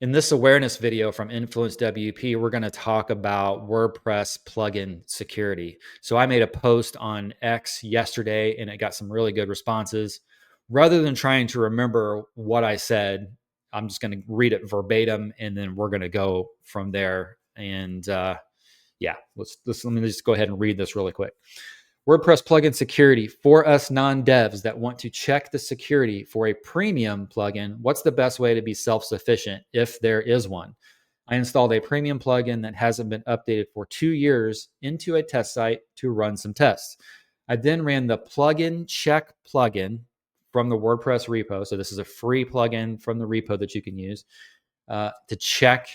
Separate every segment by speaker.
Speaker 1: In this awareness video from Influence WP, we're going to talk about WordPress plugin security. So I made a post on X yesterday and it got some really good responses. Rather than trying to remember what I said, I'm just going to read it verbatim and then we're going to go from there. And yeah, let me just go ahead and read this really quick. WordPress plugin security for us non-devs that want to check the security for a premium plugin. What's the best way to be self-sufficient if there is one? I installed a premium plugin that hasn't been updated for 2 years into a test site to run some tests. I then ran the plugin check plugin from the WordPress repo. So this is a free plugin from the repo that you can use to check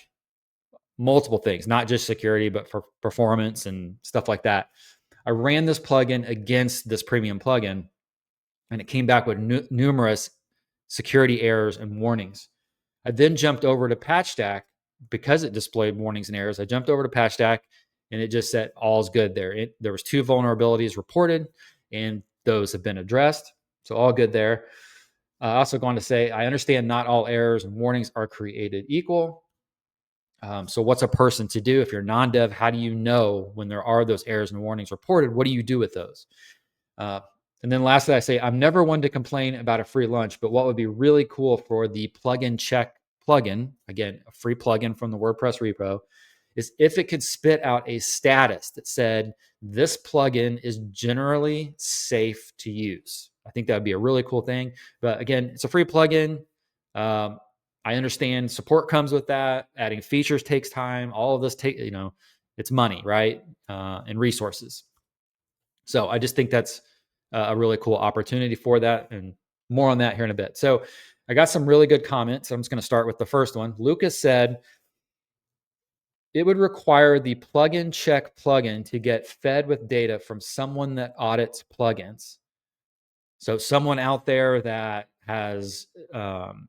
Speaker 1: multiple things, not just security, but for performance and stuff like that. I ran this plugin against this premium plugin, and it came back with numerous security errors and warnings. I then jumped over to Patchstack because it displayed warnings and errors. I jumped over to Patchstack, and it just said all's good there. There was 2 vulnerabilities reported, and those have been addressed. So all good there. Also going to say, I understand not all errors and warnings are created equal. So what's a person to do if you're non-dev? How do you know when there are those errors and warnings reported? What do you do with those? And then lastly, I say, I'm never one to complain about a free lunch, but what would be really cool for the plugin check plugin, again, a free plugin from the WordPress repo, is if it could spit out a status that said, this plugin is generally safe to use. I think that would be a really cool thing. But again, it's a free plugin. I understand support comes with that. Adding features takes time. All of this it's money, right? And resources. So I just think that's a really cool opportunity for that, and more on that here in a bit. So I got some really good comments. I'm just going to start with the first one. Lucas said, it would require the plugin check plugin to get fed with data from someone that audits plugins. So someone out there that has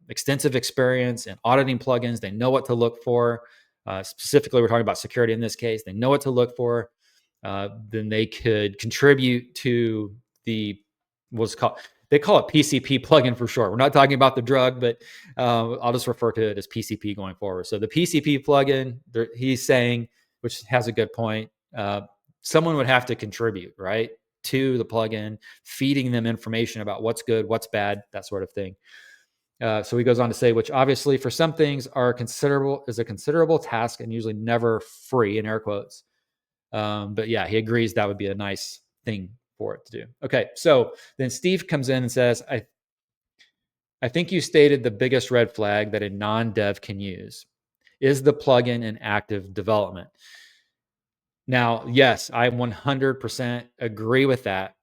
Speaker 1: extensive experience in auditing plugins, they know what to look for. Specifically, we're talking about security in this case. They know what to look for. Then they could contribute to they call it PCP plugin for short. We're not talking about the drug, but I'll just refer to it as PCP going forward. So the PCP plugin, he's saying, which has a good point, someone would have to contribute, right, to the plugin, feeding them information about what's good, what's bad, that sort of thing. So he goes on to say, which obviously for some things is a considerable task and usually never free, in air quotes. But yeah, he agrees that would be a nice thing for it to do. Okay, so then Steve comes in and says, I think you stated the biggest red flag that a non-dev can use is the plugin in active development. Now, yes, I 100% agree with that.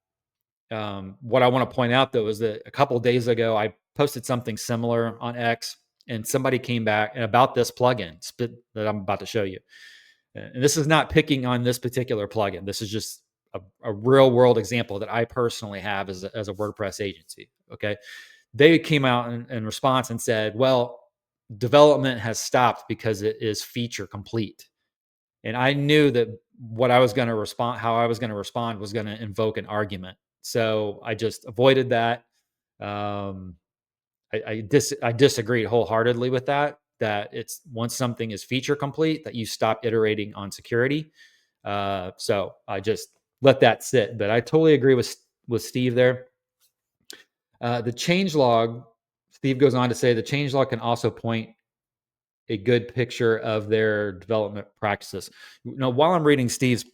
Speaker 1: What I want to point out, though, is that a couple of days ago, I posted something similar on X, and somebody came back about this plugin that I'm about to show you. And this is not picking on this particular plugin. This is just a real world example that I personally have as a WordPress agency. Okay. They came out in response and said, well, development has stopped because it is feature complete. And I knew that how I was going to respond was going to invoke an argument. So I just avoided that. I disagreed wholeheartedly with that it's once something is feature complete that you stop iterating on security. So I just let that sit, but I totally agree with Steve there. The changelog, Steve goes on to say the changelog can also point a good picture of their development practices. While I'm reading Steve's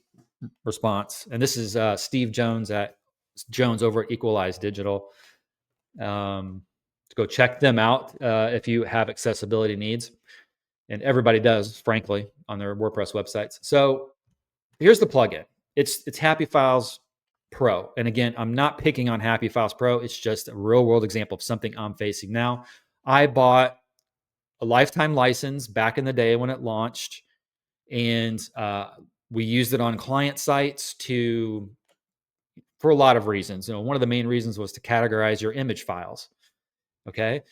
Speaker 1: response, and this is Steve Jones over at Equalize Digital. Go check them out if you have accessibility needs. And everybody does, frankly, on their WordPress websites. So here's the plugin. It's Happy Files Pro. And again, I'm not picking on Happy Files Pro. It's just a real world example of something I'm facing now. I bought a lifetime license back in the day when it launched. And we used it on client sites for a lot of reasons. One of the main reasons was to categorize your image files. Okay.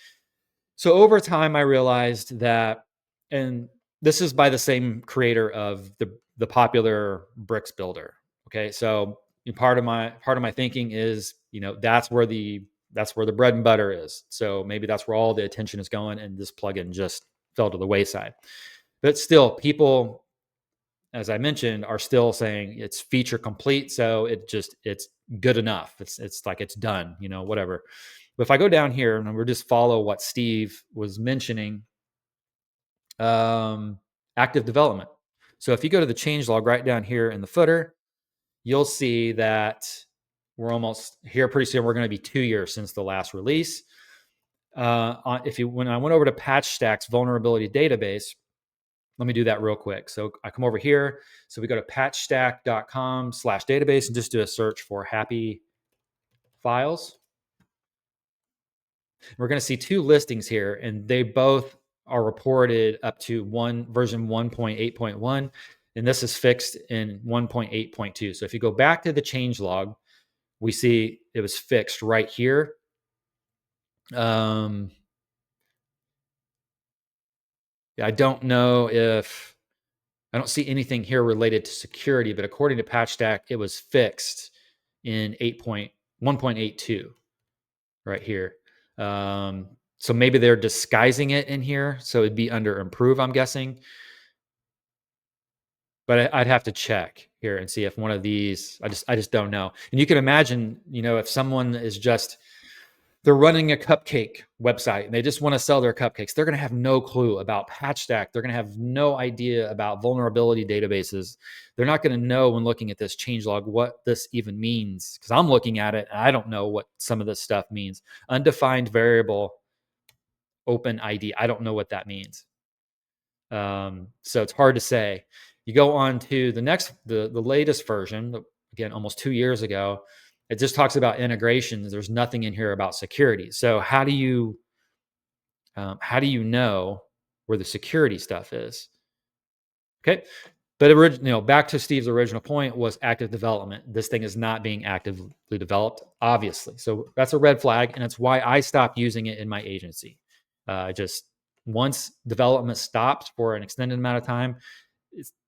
Speaker 1: So over time, I realized that, and this is by the same creator of the popular bricks builder. Okay. So part of my thinking is, that's where the bread and butter is. So maybe that's where all the attention is going. And this plugin just fell to the wayside. But still, people, as I mentioned, are still saying it's feature complete, so it's good enough. It's like it's done, whatever. But if I go down here and we'll just follow what Steve was mentioning, active development. So if you go to the changelog right down here in the footer, you'll see that we're almost here. Pretty soon, we're going to be 2 years since the last release. When I went over to Patchstack's vulnerability database, let me do that real quick. So I come over here. So we go to patchstack.com/database and just do a search for happy files. We're going to see 2 listings here, and they both are reported up to version 1.8.1, and this is fixed in 1.8.2. So if you go back to the changelog, we see it was fixed right here. I don't know if I don't see anything here related to security, but according to Patchstack, it was fixed in 1.82 right here. So maybe they're disguising it in here, so it'd be under improve, I'm guessing. But I'd have to check here and see if one of these. I just don't know. And you can imagine, if someone is they're running a cupcake website and they just want to sell their cupcakes, they're going to have no clue about Patchstack. They're going to have no idea about vulnerability databases. They're not going to know when looking at this changelog what this even means, because I'm looking at it and I don't know what some of this stuff means. Undefined variable open ID. I don't know what that means. So it's hard to say. You go on to the latest version, again, almost 2 years ago. It just talks about integrations. There's nothing in here about security. So how do you know where the security stuff is? Okay, but back to Steve's original point was active development. This thing is not being actively developed, obviously. So that's a red flag, and it's why I stopped using it in my agency. Just once development stops for an extended amount of time,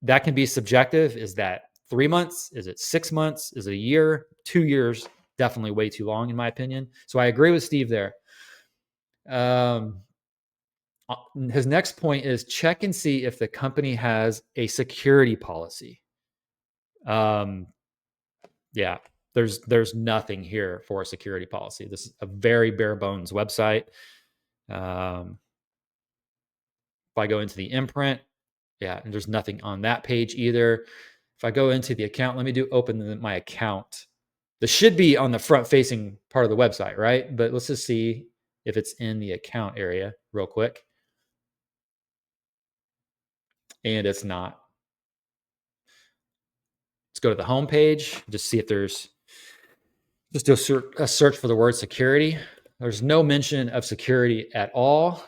Speaker 1: that can be subjective. Is that 3 months? Is it 6 months? Is it a year? 2 years? Definitely way too long, in my opinion. So I agree with Steve there. His next point is check and see if the company has a security policy. Yeah, there's nothing here for a security policy. This is a very bare bones website. If I go into the imprint, yeah, and there's nothing on that page either. If I go into the account, let me open my account. This should be on the front facing part of the website, right? But let's just see if it's in the account area real quick. And it's not. Let's go to the home page, just see if just do a search for the word security. There's no mention of security at all.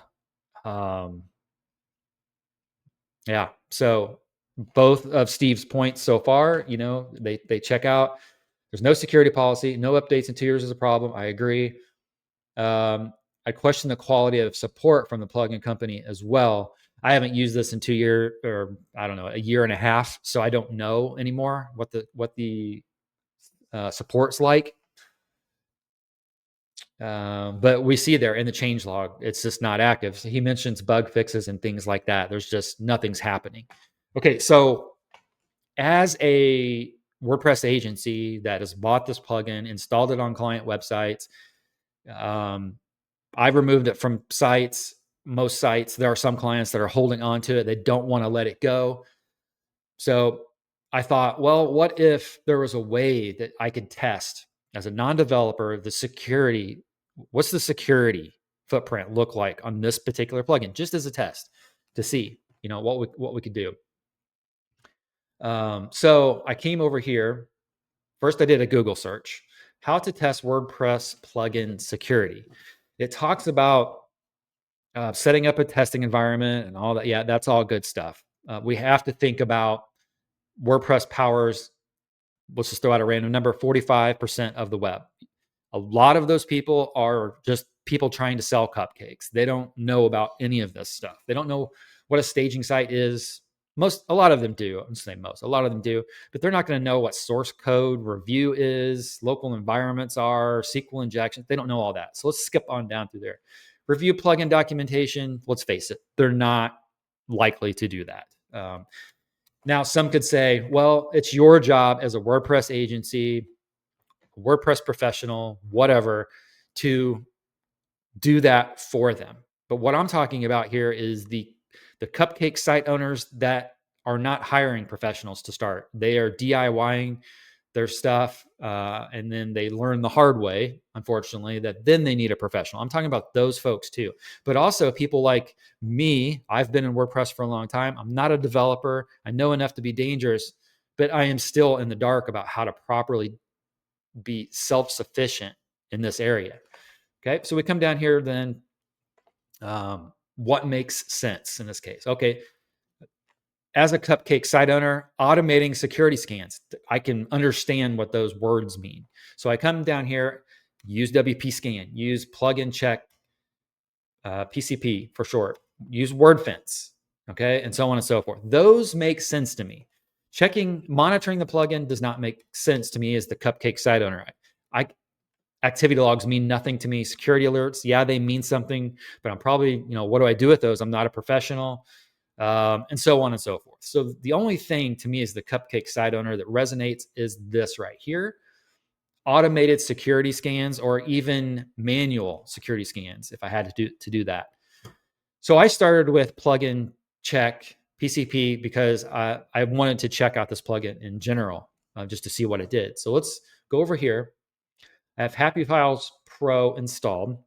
Speaker 1: Yeah, so both of Steve's points so far, they check out. There's no security policy, no updates in 2 years is a problem. I agree. I question the quality of support from the plugin company as well. I haven't used this in 2 years, or I don't know, a year and a half, so I don't know anymore what the support's like. But we see there in the changelog, it's just not active. So he mentions bug fixes and things like that. There's just nothing's happening. Okay, so as a WordPress agency that has bought this plugin, installed it on client websites, I've removed it from sites, most sites. There are some clients that are holding on to it. They don't want to let it go. So I thought, well, what if there was a way that I could test as a non-developer the security? What's the security footprint look like on this particular plugin, just as a test to see, what we could do. So I came over here. First, I did a Google search, how to test WordPress plugin security. It talks about setting up a testing environment and all that. Yeah, that's all good stuff. We have to think about WordPress powers, let's just throw out a random number, 45% of the web. A lot of those people are just people trying to sell cupcakes. They don't know about any of this stuff. They don't know what a staging site is. A lot of them do. I'm saying most. A lot of them do, but they're not going to know what source code review is, local environments are, SQL injection. They don't know all that. So let's skip on down through there. review plugin documentation. Let's face it, they're not likely to do that. Now, some could say, well, it's your job as a WordPress agency, WordPress professional, whatever, to do that for them. But what I'm talking about here is the cupcake site owners that are not hiring professionals to start. They are DIYing their stuff, and then they learn the hard way, unfortunately, that then they need a professional. I'm talking about those folks too. But also people like me. I've been in WordPress for a long time. I'm not a developer. I know enough to be dangerous, but I am still in the dark about how to properly be self-sufficient in this area. Okay, so we come down here then. What makes sense in this case? Okay, as a cupcake site owner, automating security scans, I can understand what those words mean. So I come down here, use WP scan, use plugin check, PCP for short, use Wordfence, okay, and so on and so forth. Those make sense to me. Monitoring the plugin does not make sense to me as the cupcake site owner. Activity logs mean nothing to me. Security alerts, yeah, they mean something, but I'm probably, what do I do with those? I'm not a professional, and so on and so forth. So the only thing to me as the cupcake site owner that resonates is this right here: automated security scans, or even manual security scans if I had to do that. So I started with plugin check PCP because I wanted to check out this plugin in general, just to see what it did. So let's go over here. I have Happy Files Pro installed.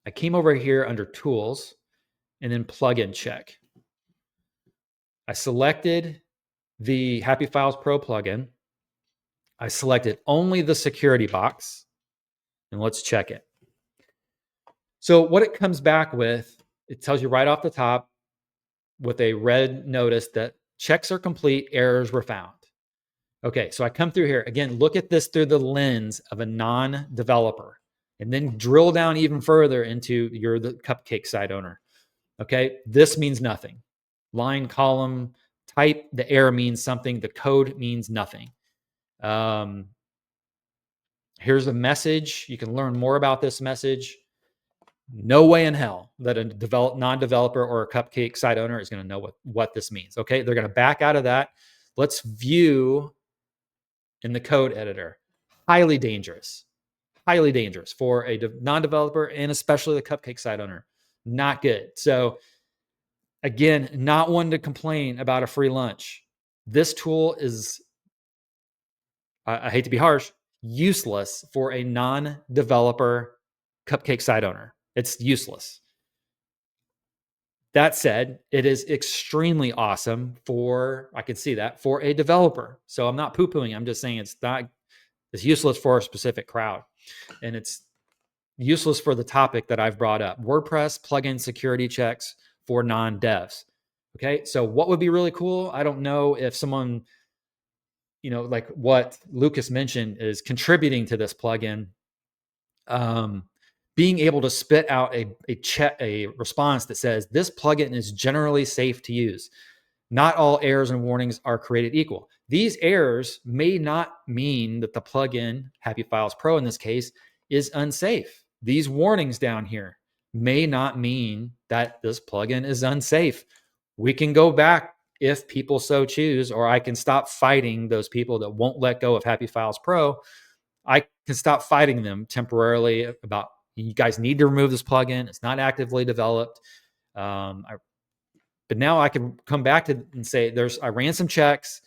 Speaker 1: I came over here under Tools and then Plugin Check. I selected the Happy Files Pro plugin. I selected only the security box, and let's check it. So what it comes back with, it tells you right off the top with a red notice that checks are complete, errors were found. Okay, so I come through here. Again, look at this through the lens of a non-developer, and then drill down even further into you're the cupcake site owner. Okay, this means nothing. Line, column, type, the error means something. The code means nothing. Here's a message. You can learn more about this message. No way in hell that a non-developer or a cupcake site owner is going to know what this means. Okay, they're going to back out of that. Let's view in the code editor. Highly dangerous for a non-developer and especially the cupcake site owner. Not good. So again, not one to complain about a free lunch. This tool is, I hate to be harsh, useless for a non-developer cupcake site owner. It's useless. That said, it is extremely awesome I can see that, for a developer. So I'm not poo-pooing. I'm just saying it's useless for a specific crowd. And it's useless for the topic that I've brought up: WordPress plugin security checks for non-devs. Okay, so what would be really cool? I don't know if someone, like what Lucas mentioned, is contributing to this plugin. Being able to spit out a response that says this plugin is generally safe to use. Not all errors and warnings are created equal. These errors may not mean that the plugin, Happy Files Pro in this case, is unsafe. These warnings down here may not mean that this plugin is unsafe. We can go back if people so choose, or I can stop fighting those people that won't let go of Happy Files Pro. I can stop fighting them temporarily about, you guys need to remove this plugin. It's not actively developed. But now I can come back to and say, I ran some checks.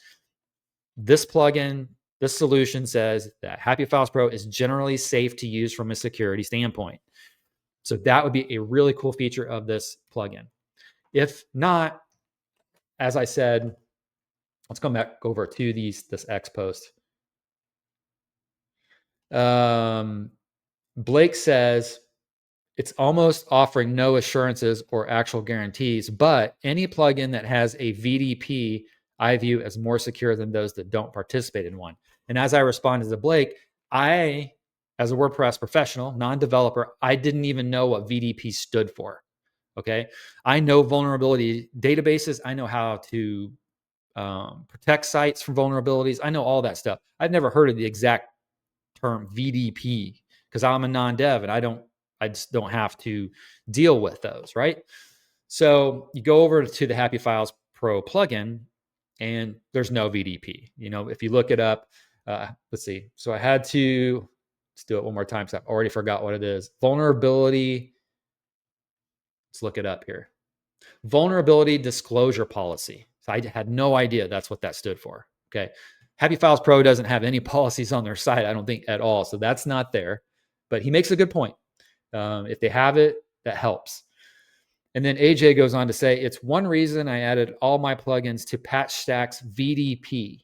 Speaker 1: This plugin, this solution says that Happy Files Pro is generally safe to use from a security standpoint. So that would be a really cool feature of this plugin. If not, as I said, let's come back over to this X post. Blake says, it's almost offering no assurances or actual guarantees, but any plugin that has a VDP, I view as more secure than those that don't participate in one. And as I responded to Blake, I, as a WordPress professional, non-developer, I didn't even know what VDP stood for. Okay. I know vulnerability databases. I know how to protect sites from vulnerabilities. I know all that stuff. I've never heard of the exact term VDP because I'm a non-dev and I don't I just don't have to deal with those, right? So you go over to the Happy Files Pro plugin, and there's no VDP. If you look it up, let's see. So let's do it one more time. So I've already forgot what it is. Vulnerability. Let's look it up here. Vulnerability disclosure policy. So I had no idea that's what that stood for. Okay. Happy Files Pro doesn't have any policies on their site, I don't think, at all. So that's not there. But he makes a good point. If they have it, that helps. And then AJ goes on to say, it's one reason I added all my plugins to Patchstack's VDP,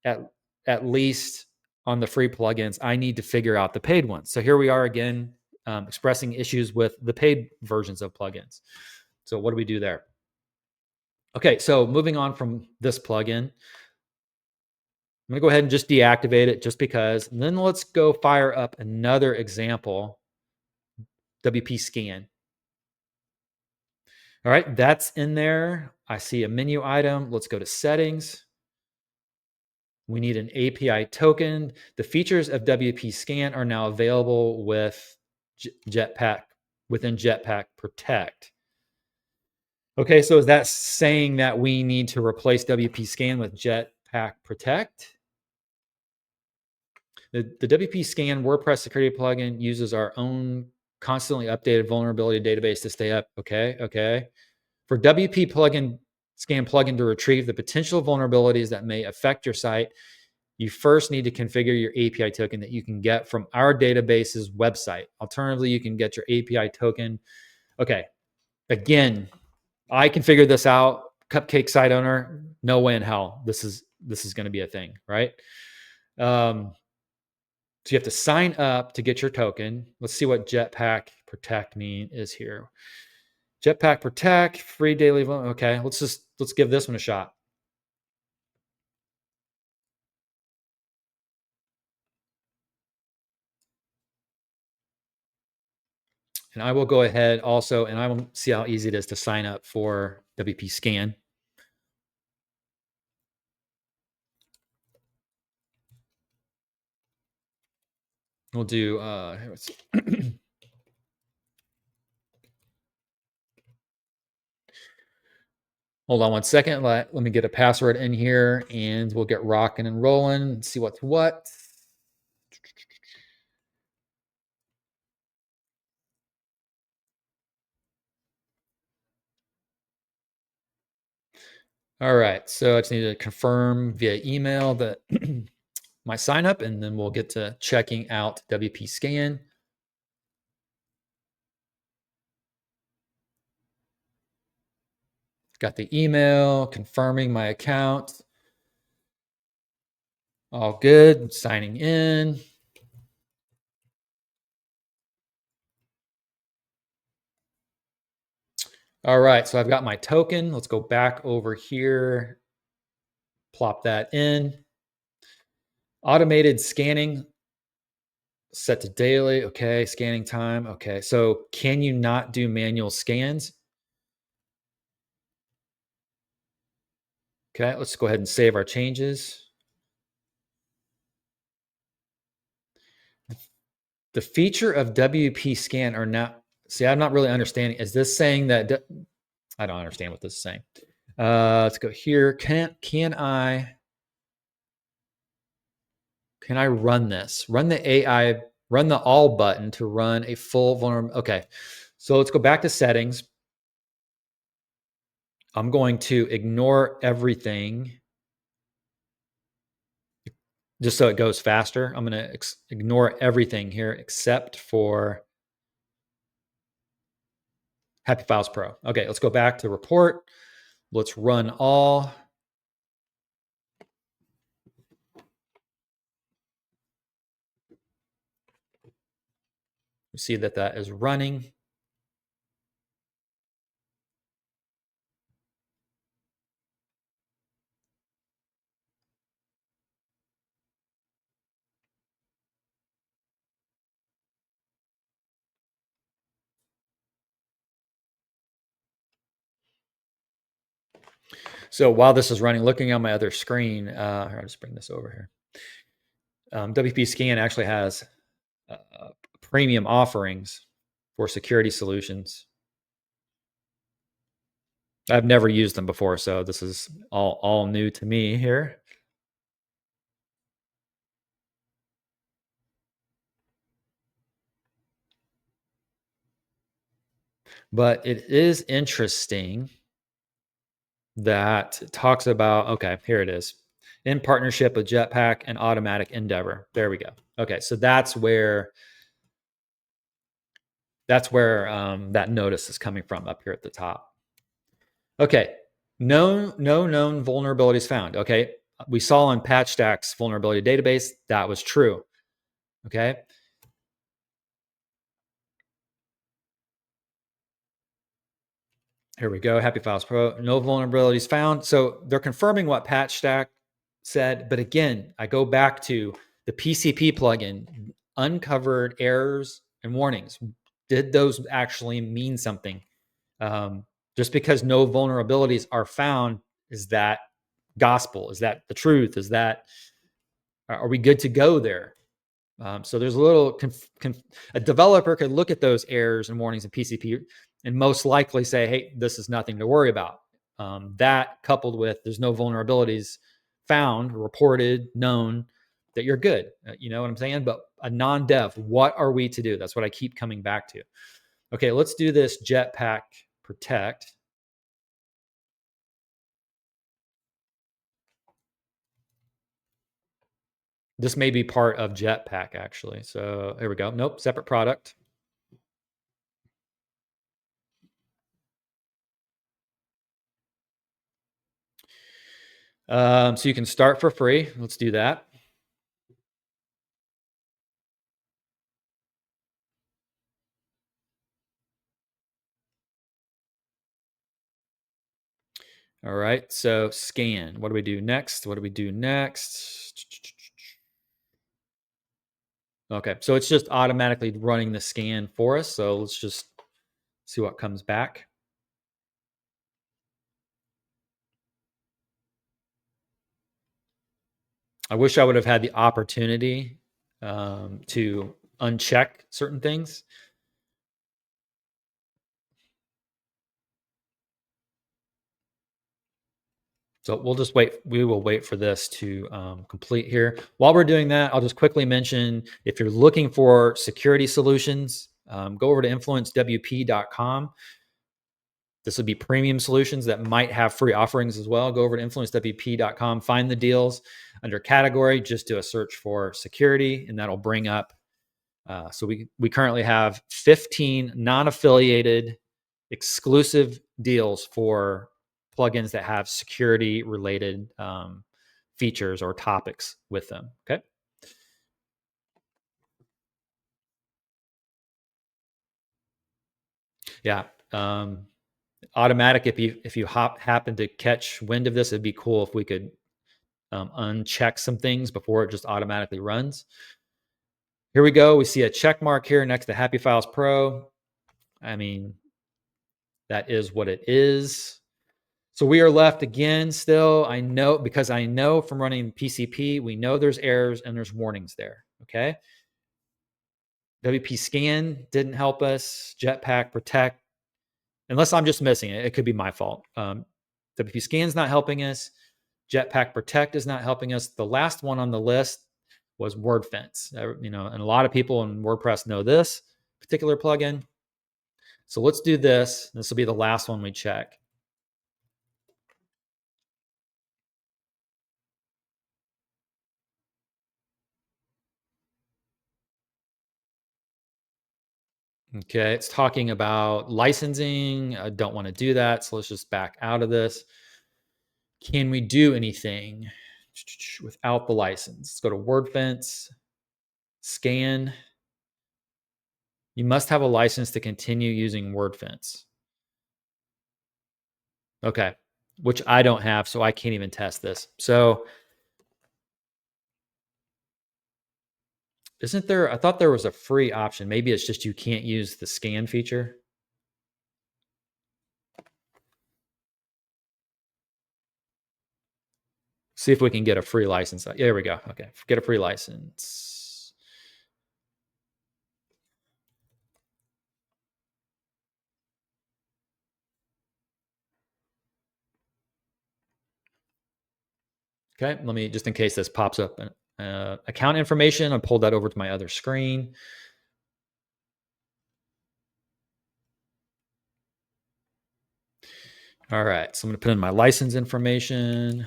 Speaker 1: at least on the free plugins. I need to figure out the paid ones. So here we are again, expressing issues with the paid versions of plugins. So what do we do there? Okay, so moving on from this plugin, I'm gonna go ahead and just deactivate it just because. And then let's go fire up another example, WP Scan. All right, that's in there. I see a menu item. Let's go to settings. We need an API token. The features of WP Scan are now available with Jetpack within Jetpack Protect. Okay, so is that saying that we need to replace WP Scan with Jetpack Protect? The WP Scan WordPress security plugin uses our own constantly updated vulnerability database to stay up. Okay. For WP Scan plugin to retrieve the potential vulnerabilities that may affect your site, you first need to configure your API token that you can get from our database's website. Alternatively, you can get your API token. Okay, again, I can figure this out. Cupcake site owner, no way in hell this is going to be a thing, right? So you have to sign up to get your token. Let's see what Jetpack Protect is here. Jetpack Protect, free daily. Okay, let's give this one a shot. And I will go ahead also, and I will see how easy it is to sign up for WP Scan. We'll do, hold on one second. Let me get a password in here and we'll get rocking and rolling, see what's what. All right, so I just need to confirm via email that my sign up, and then we'll get to checking out WP Scan. Got the email confirming my account. All good, signing in. All right, so I've got my token. Let's go back over here, plop that in. Automated scanning, set to daily. Okay, scanning time. Okay, so can you not do manual scans? Okay, let's go ahead and save our changes. The feature of WP Scan are not, see, I'm not really understanding. Is this saying that, I don't understand what this is saying. Let's go here. Can I run this? Run the AI, run the all button to run a full vulnerable. Okay, so let's go back to settings. I'm going to ignore everything just so it goes faster. I'm going to ignore everything here except for Happy Files Pro. Okay, let's go back to report. Let's run all. We see that that is running. So while this is running, looking on my other screen, I'll just bring this over here. WP Scan actually has premium offerings. for security solutions. I've never used them before, so this is all new to me here. But it is interesting that it talks about, okay, here it is. In partnership with Jetpack and Automatic Endeavor. There we go. Okay, so that's where that notice is coming from up here at the top. Okay, no known vulnerabilities found. Okay, we saw in Patchstack's vulnerability database that was true. Okay, here we go. Happy Files Pro. No vulnerabilities found. So they're confirming what Patchstack said. But again, I go back to the PCP plugin, uncovered errors and warnings. Did those actually mean something? Just because no vulnerabilities are found, is that gospel? Is that the truth? Is that, are we good to go there? So there's a little, a developer could look at those errors and warnings in PCP and most likely say, hey, this is nothing to worry about. That coupled with there's no vulnerabilities found, reported, known, that you're good. You know what I'm saying? But a non-dev, what are we to do? That's what I keep coming back to. Okay, let's do this Jetpack Protect. This may be part of Jetpack actually. So here we go. Nope, separate product. So you can start for free. Let's do that. All right, so scan. What do we do next? What do we do next? Okay, so it's just automatically running the scan for us. So let's just see what comes back. I wish I would have had the opportunity to uncheck certain things. So we'll just wait. We will wait for this to complete here. While we're doing that, I'll just quickly mention, if you're looking for security solutions, go over to influencewp.com. This would be premium solutions that might have free offerings as well. Go over to influencewp.com, find the deals under category, just do a search for security, and that'll bring up. So we currently have 15 non-affiliated exclusive deals for plugins that have security related features or topics with them. Okay. Yeah. Automatic. If you happen to catch wind of this, it'd be cool if we could uncheck some things before it just automatically runs. Here we go. We see a check mark here next to Happy Files Pro. I mean, that is what it is. So we are left again still. I know, because I know from running PCP, we know there's errors and there's warnings there. Okay. WP Scan didn't help us. Jetpack Protect, unless I'm just missing it. It could be my fault. WP Scan's not helping us. Jetpack Protect is not helping us. The last one on the list was Wordfence. And a lot of people in WordPress know this particular plugin. So let's do this. This will be the last one we check. Okay, it's talking about licensing. I don't want to do that. So let's just back out of this. Can we do anything without the license? Let's go to Wordfence, scan. You must have a license to continue using Wordfence. Okay, which I don't have, so I can't even test this. So isn't there, I thought there was a free option. Maybe it's just you can't use the scan feature. See if we can get a free license. Yeah, there we go. Okay, get a free license. Okay, let me, just in case this pops up, account information, I'll pull that over to my other screen. All right, so I'm going to put in my license information.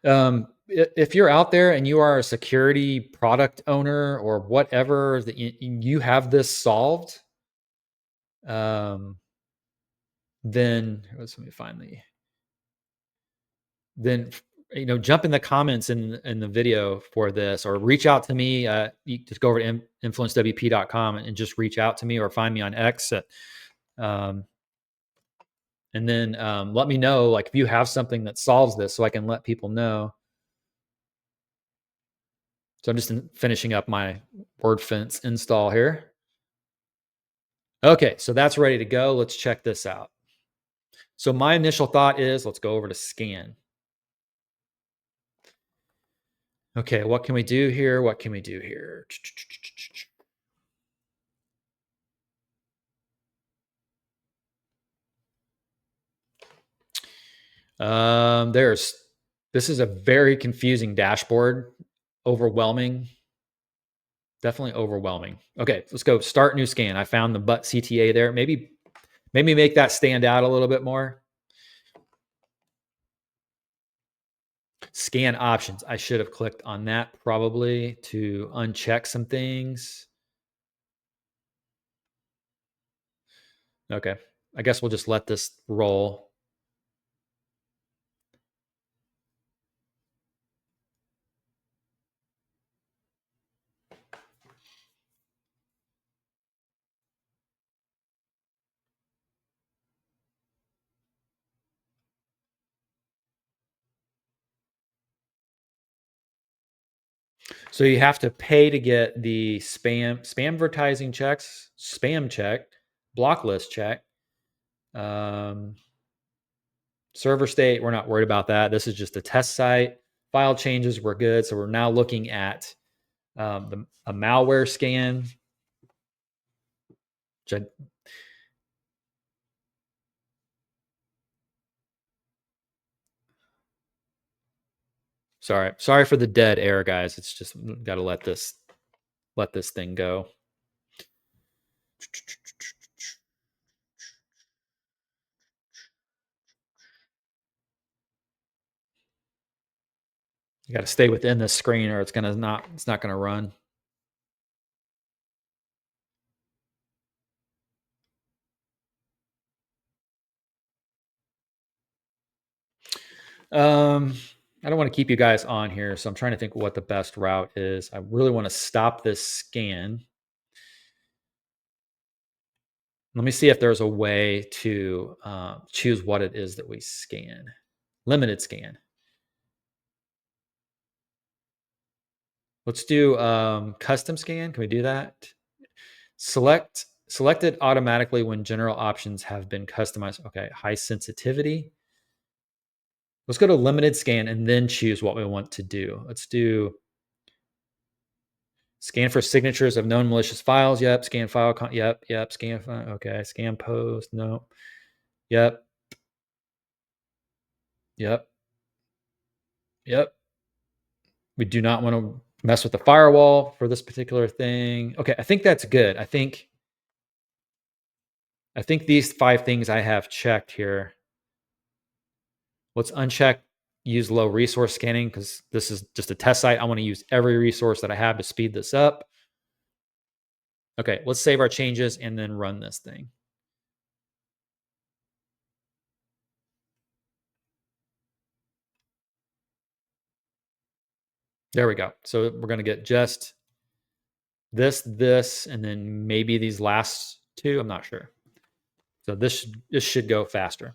Speaker 1: If you're out there and you are a security product owner or whatever, that you have this solved, then let me find then jump in the comments in the video for this, or reach out to me. You just go over to influencewp.com and just reach out to me, or find me on X and then let me know, like, if you have something that solves this, so I can let people know. So I'm just finishing up my Wordfence install here. Okay, so that's ready to go. Let's check this out. So my initial thought is, let's go over to scan. Okay, what can we do here? What can we do here? This is a very confusing dashboard. Overwhelming. Definitely overwhelming. Okay, let's go start new scan. I found the but CTA there. Maybe make that stand out a little bit more. Scan options. I should have clicked on that probably to uncheck some things. Okay, I guess we'll just let this roll. So you have to pay to get the spam advertising checks, spam check, block list check, server state. We're not worried about that. This is just a test site. File changes were good. So we're now looking at a malware scan. Sorry for the dead air, guys. It's just got to let this thing go. You got to stay within the screen, or it's not gonna run. I don't want to keep you guys on here, so I'm trying to think what the best route is. I really want to stop this scan. Let me see if there's a way to choose what it is that we scan. Limited scan. Let's do custom scan. Can we do that? Selected automatically when general options have been customized. Okay, high sensitivity. Let's go to limited scan and then choose what we want to do. Let's do scan for signatures of known malicious files. Yep. Scan file. Yep. Scan file. Okay. Scan post. No. Yep. Yep. We do not want to mess with the firewall for this particular thing. Okay. I think that's good. I think these 5 things I have checked here. Let's uncheck use low resource scanning, because this is just a test site. I want to use every resource that I have to speed this up. Okay, let's save our changes and then run this thing. There we go. So we're going to get just this, and then maybe these last 2. I'm not sure. So this should go faster.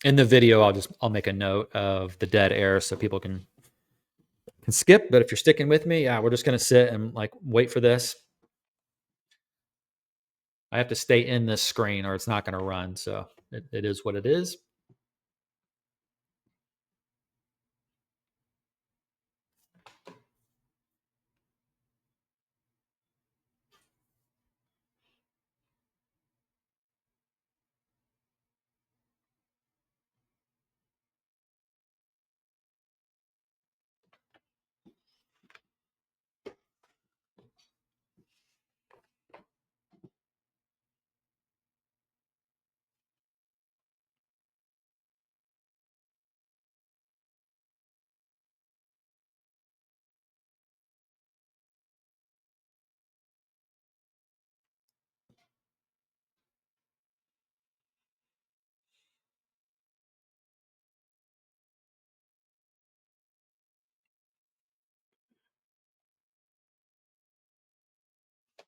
Speaker 1: In the video, I'll make a note of the dead air so people can skip. But if you're sticking with me, yeah, we're just going to sit and like wait for this. I have to stay in this screen or it's not going to run. So it is what it is.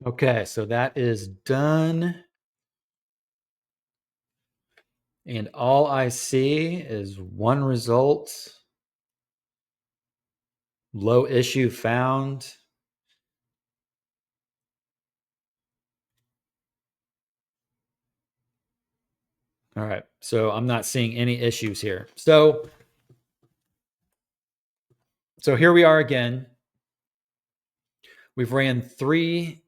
Speaker 1: Okay, so that is done. And all I see is one result, low issue found. All right, so I'm not seeing any issues here. So here we are again. We've ran three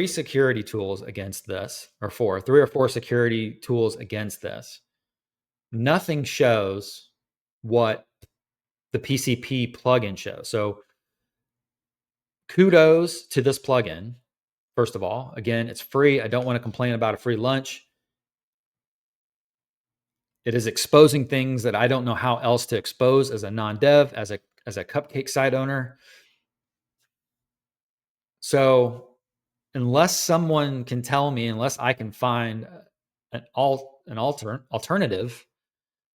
Speaker 1: security tools against this, or three or four security tools against this. Nothing shows what the PCP plugin shows. So kudos to this plugin. First of all, again, it's free. I don't want to complain about a free lunch. It is exposing things that I don't know how else to expose as a non-dev, as a cupcake site owner. So unless someone can tell me, unless I can find an alternative,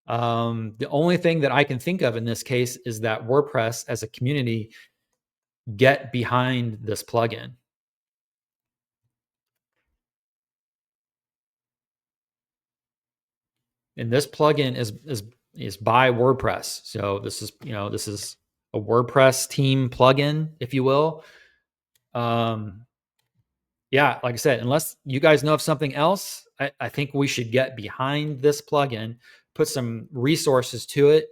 Speaker 1: the only thing that I can think of in this case is that WordPress as a community get behind this plugin. And this plugin is by WordPress. So this is a WordPress team plugin, if you will. Yeah, like I said, unless you guys know of something else, I think we should get behind this plugin, put some resources to it,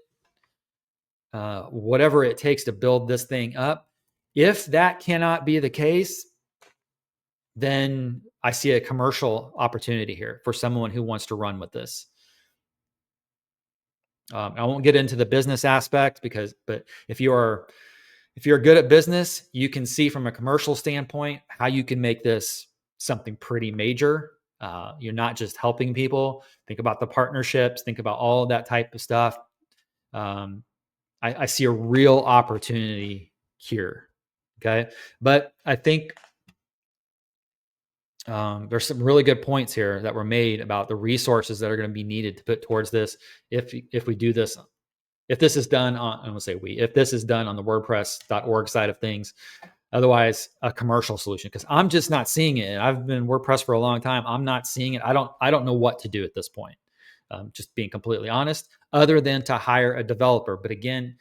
Speaker 1: whatever it takes to build this thing up. If that cannot be the case, then I see a commercial opportunity here for someone who wants to run with this. I won't get into the business aspect but if you're good at business, you can see from a commercial standpoint how you can make this something pretty major. You're not just helping people. Think about the partnerships. Think about all of that type of stuff. I see a real opportunity here. Okay, but I think there's some really good points here that were made about the resources that are going to be needed to put towards this. If we do this, if this is done on, I'm going to say if this is done on the WordPress.org side of things, otherwise a commercial solution, because I'm just not seeing it. I've been WordPress for a long time. I'm not seeing it. I don't know what to do at this point. Just being completely honest, other than to hire a developer. But again,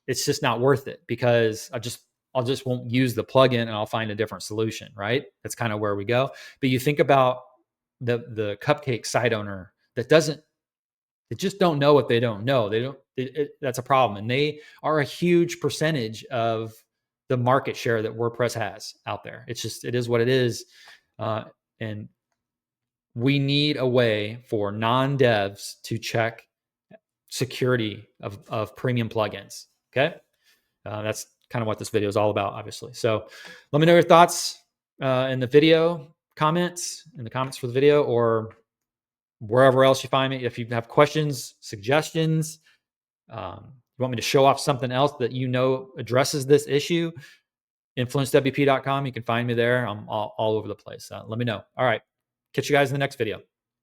Speaker 1: it's just not worth it because I'll just won't use the plugin and I'll find a different solution, right? That's kind of where we go. But you think about the cupcake site owner that they just don't know what they don't know. That's a problem. And they are a huge percentage of the market share that WordPress has out there. It is what it is. And we need a way for non-devs to check security of premium plugins. Okay. That's kind of what this video is all about, obviously. So let me know your thoughts in the video comments, for the video, or wherever else you find me. If you have questions, suggestions, you want me to show off something else that addresses this issue, influencewp.com. You can find me there. I'm all over the place. Let me know. All right. Catch you guys in the next video.